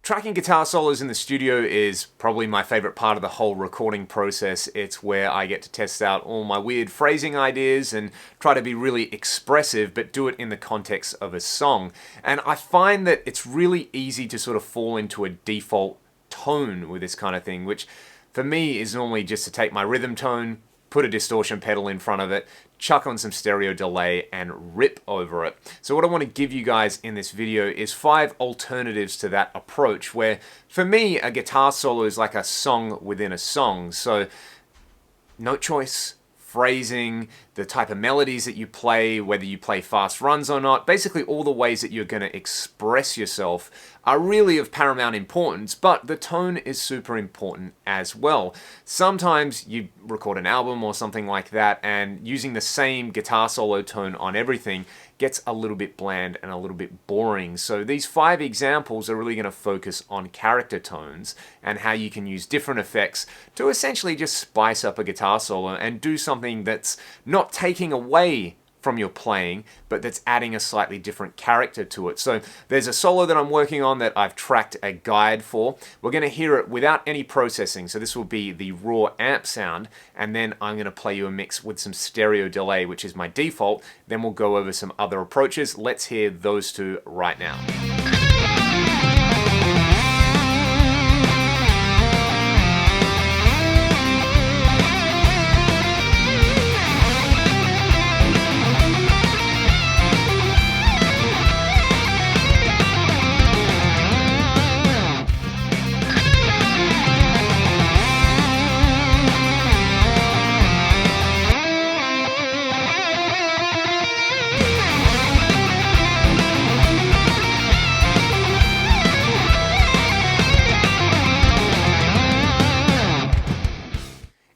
Tracking guitar solos in the studio is probably my favorite part of the whole recording process. It's where I get to test out all my weird phrasing ideas and try to be really expressive, but do it in the context of a song. And I find that it's really easy to sort of fall into a default tone with this kind of thing, which for me is normally just to take my rhythm tone, put a distortion pedal in front of it, chuck on some stereo delay, and rip over it. So what I want to give you guys in this video is 5 alternatives to that approach, where for me a guitar solo is like a song within a song. So note choice, phrasing, the type of melodies that you play, whether you play fast runs or not, basically all the ways that you're going to express yourself are really of paramount importance, but the tone is super important as well. Sometimes you record an album or something like that, and using the same guitar solo tone on everything gets a little bit bland and a little bit boring. So these 5 examples are really going to focus on character tones and how you can use different effects to essentially just spice up a guitar solo and do something that's not taking away from your playing, but that's adding a slightly different character to it. So there's a solo that I'm working on that I've tracked a guide for. We're going to hear it without any processing, so this will be the raw amp sound, and then I'm going to play you a mix with some stereo delay, which is my default. Then we'll go over some other approaches. Let's hear those 2 right now.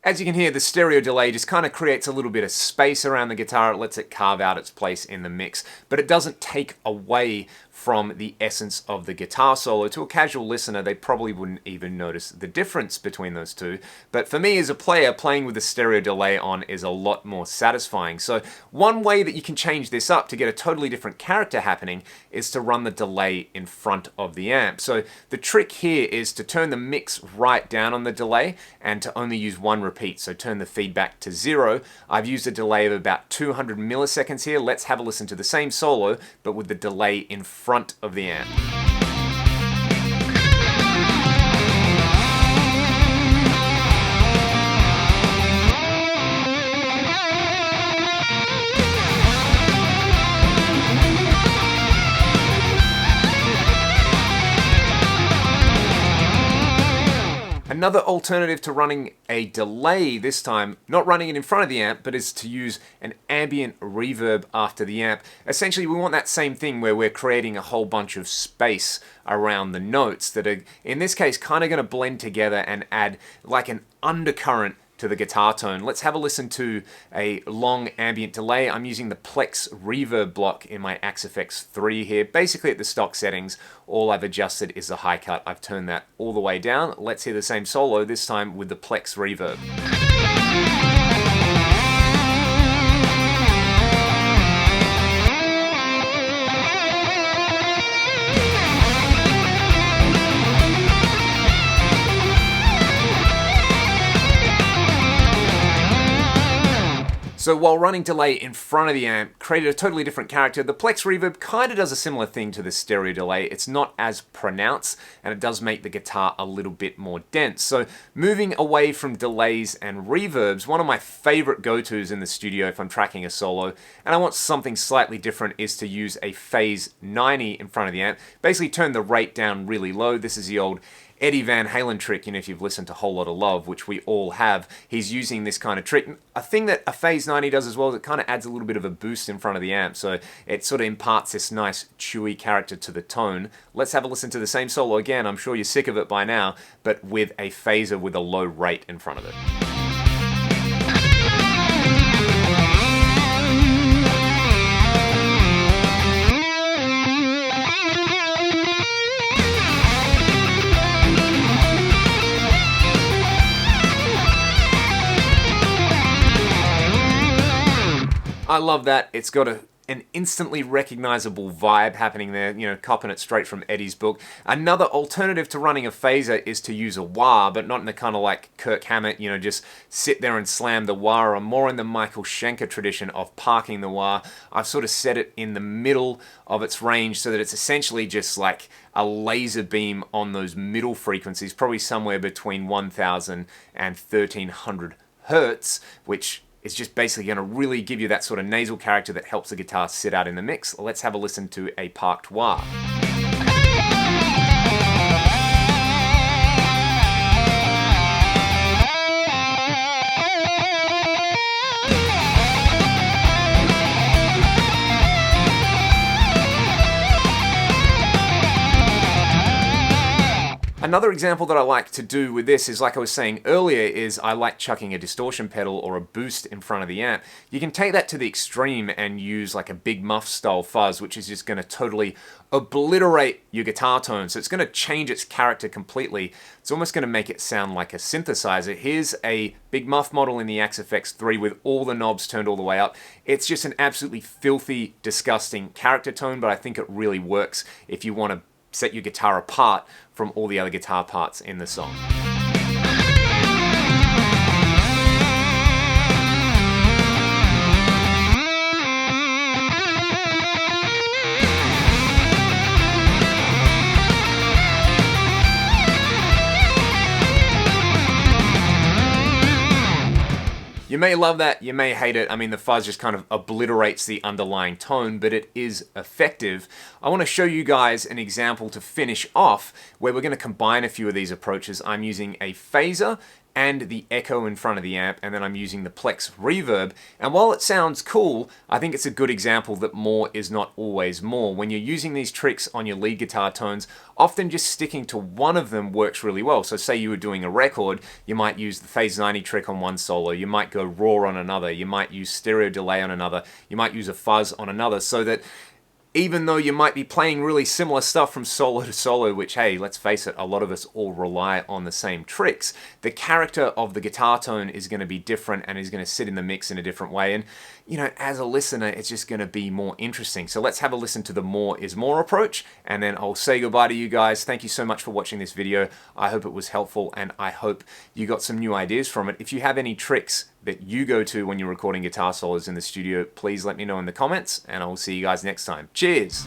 As you can hear, the stereo delay just kind of creates a little bit of space around the guitar. It lets it carve out its place in the mix, but it doesn't take away from the essence of the guitar solo. To a casual listener, they probably wouldn't even notice the difference between those 2. But for me as a player, playing with the stereo delay on is a lot more satisfying. So one way that you can change this up to get a totally different character happening is to run the delay in front of the amp. So the trick here is to turn the mix right down on the delay and to only use 1 repeat. So turn the feedback to 0. I've used a delay of about 200 milliseconds here. Let's have a listen to the same solo, but with the delay in front of the amp. Another alternative to running a delay, this time not running it in front of the amp, but is to use an ambient reverb after the amp. Essentially, we want that same thing where we're creating a whole bunch of space around the notes that are, in this case, kind of going to blend together and add like an undercurrent to the guitar tone. Let's have a listen to a long ambient delay. I'm using the Plex reverb block in my Axe FX 3 here. Basically at the stock settings, all I've adjusted is the high cut. I've turned that all the way down. Let's hear the same solo, this time with the Plex reverb. So while running delay in front of the amp created a totally different character, the Plex reverb kind of does a similar thing to the stereo delay. It's not as pronounced, and it does make the guitar a little bit more dense. So moving away from delays and reverbs, one of my favorite go-tos in the studio if I'm tracking a solo, and I want something slightly different, is to use a phase 90 in front of the amp. Basically turn the rate down really low. This is the old Eddie Van Halen trick, if you've listened to Whole Lotta Love, which we all have. He's using this kind of trick. A thing that a phase 90 does as well is it kind of adds a little bit of a boost in front of the amp, so it sort of imparts this nice chewy character to the tone. Let's have a listen to the same solo again. I'm sure you're sick of it by now, but with a phaser with a low rate in front of it. I love that. It's got an an instantly recognizable vibe happening there, you know, copping it straight from Eddie's book. Another alternative to running a phaser is to use a wah, but not in the kind of like Kirk Hammett, you know, just sit there and slam the wah. I'm more in the Michael Schenker tradition of parking the wah. I've sort of set it in the middle of its range so that it's essentially just like a laser beam on those middle frequencies, probably somewhere between 1000 and 1300 hertz, which is just basically going to really give you that sort of nasal character that helps the guitar sit out in the mix. Let's have a listen to a parked wah. Another example that I like to do with this is, like I was saying earlier, is I like chucking a distortion pedal or a boost in front of the amp. You can take that to the extreme and use like a big muff style fuzz, which is just going to totally obliterate your guitar tone. So it's going to change its character completely. It's almost going to make it sound like a synthesizer. Here's a big muff model in the Axe FX 3 with all the knobs turned all the way up. It's just an absolutely filthy, disgusting character tone, but I think it really works if you want to set your guitar apart from all the other guitar parts in the song. You may love that, you may hate it. I mean, the fuzz just kind of obliterates the underlying tone, but it is effective. I want to show you guys an example to finish off where we're going to combine a few of these approaches. I'm using a phaser and the echo in front of the amp, and then I'm using the Plex reverb. And while it sounds cool, I think it's a good example that more is not always more. When you're using these tricks on your lead guitar tones, often just sticking to one of them works really well. So say you were doing a record, you might use the phase 90 trick on one solo, you might go raw on another, you might use stereo delay on another, you might use a fuzz on another, so that even though you might be playing really similar stuff from solo to solo, which, hey, let's face it, a lot of us all rely on the same tricks, the character of the guitar tone is going to be different and is going to sit in the mix in a different way. And, you know, as a listener, it's just going to be more interesting. So let's have a listen to the more is more approach, and then I'll say goodbye to you guys. Thank you so much for watching this video. I hope it was helpful, and I hope you got some new ideas from it. If you have any tricks that you go to when you're recording guitar solos in the studio, please let me know in the comments, and I will see you guys next time. Cheers!